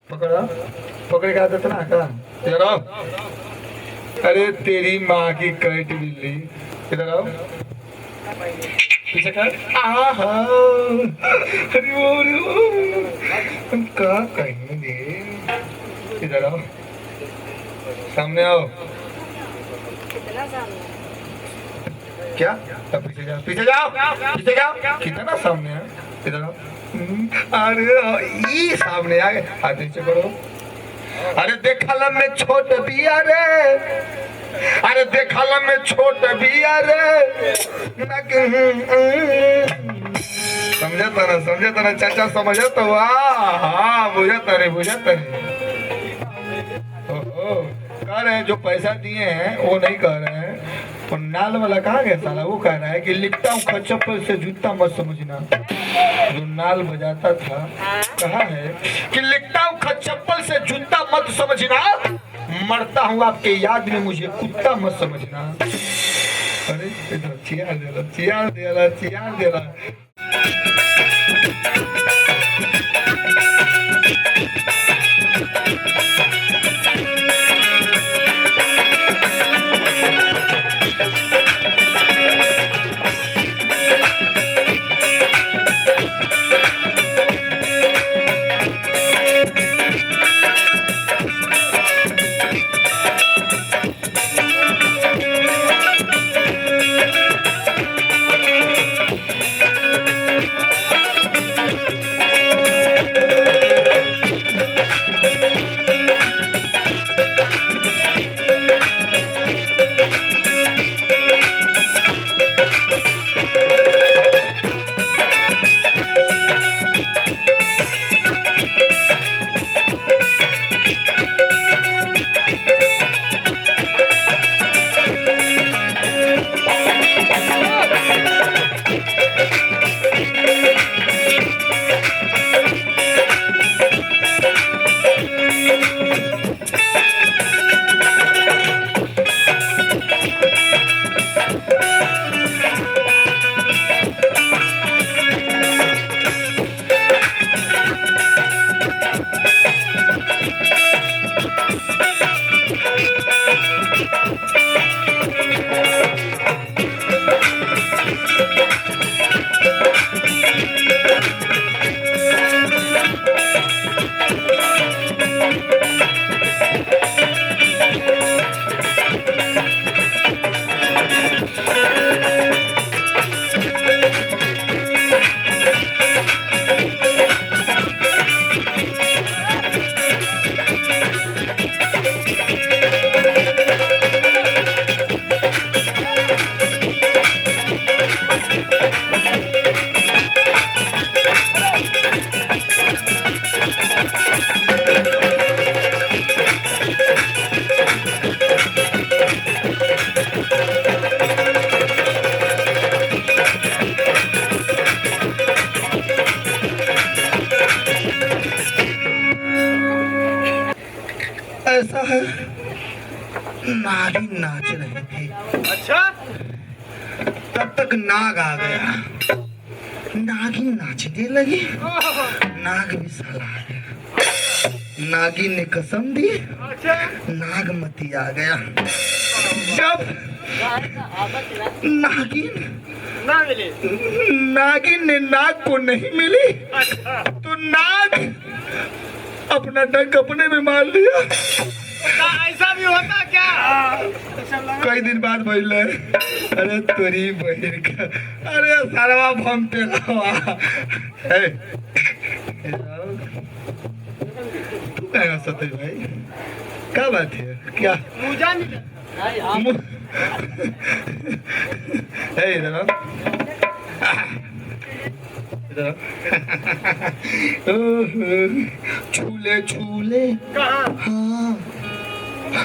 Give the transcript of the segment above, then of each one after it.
पकड़ा पकड़ के आदत ना का इधर आओ। अरे तेरी माँ की कैट बिल्ली, इधर आओ पीछे कर। आहा अरे वो हम क्या कहेंगे, इधर आओ सामने आओ। क्या अब पीछे जाओ पीछे जाओ पीछे जाओ, कितना सामने है, इधर आओ। अरे ये सामने आ गए, हाथ नीचे करो। अरे देखा में छोट बिया रे, अरे देखा में छोट बिया रे, समझता ना चाचा, समझता वाह बुझता नहीं। ओहो कह रहे हैं जो पैसा दिए हैं वो नहीं कह रहे हैं, और नाल वाला कहाँ गया साला, वो कह रहा है कि लिखता हूँ खच्चपल से जूता मत समझना। जो नाल बजाता था कहा है कि लिखता हूँ खच्चपल से जूता मत समझना, मरता हूँ आपके याद में मुझे कुत्ता मत समझना। अरे इधर चियार देला। ऐसा है नारी नाच रही थी, अच्छा तब तक नाग आ गया, नागिन नाचने लगी, नाग भी साला आ गया, नागिन ने कसम दी, अच्छा नागमती आ गया। जब नागिन ने नाग को नहीं मिली तो नाग अपना डंक अपने में मार लिया। ऐसा भी होता क्या? कई दिन बाद बोल रहे, अरे तोरी बहन का, अरे सारा भम पे तू कहेगा सतीश भाई, क्या बात है, क्या छूले छूले हाँ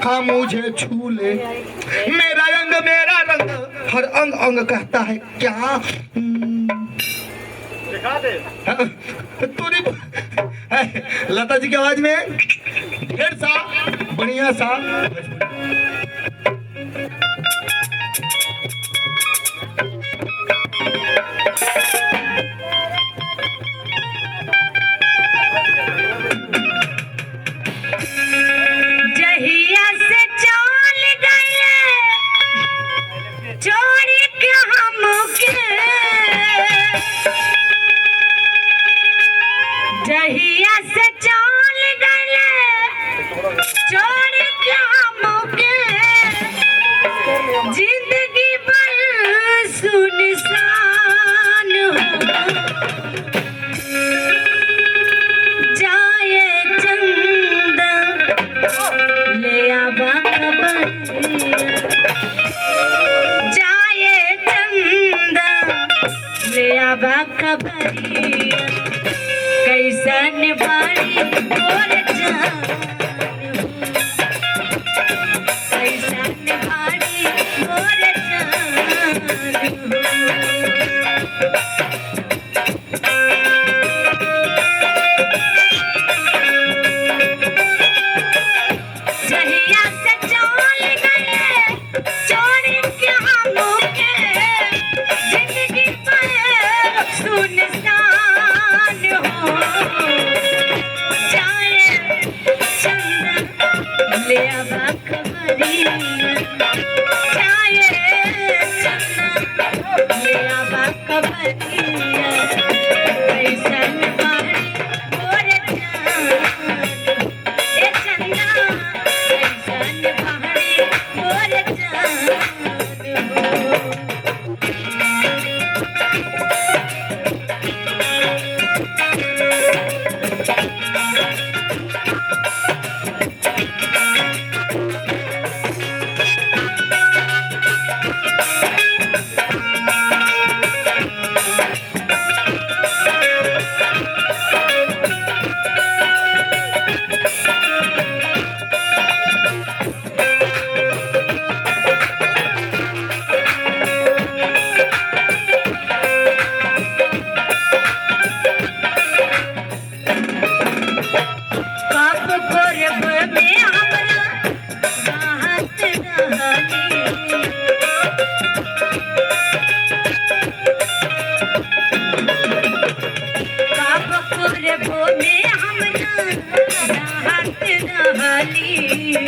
हाँ मुझे छूले, मेरा रंग हर अंग अंग कहता है क्या, दिखा दे। तूने लता जी की आवाज में ढेर सा बढ़िया सा खबरिया कैसन बाड़ी मोर जान हो कैसन बाड़ी मोर जान हो जहिया से चल गए छोड़ के हमके जिंदगी पर सुनसान हो जाए चंदा ले आवा खबरिया जाए चंदा ले आवा खबरिया कैसन बाड़ी मोर जान ए चंदा कैसन बाड़ी मोर जान हो पाप करब में हमरा बात रहनी पाप करब में हमरा बात रहनी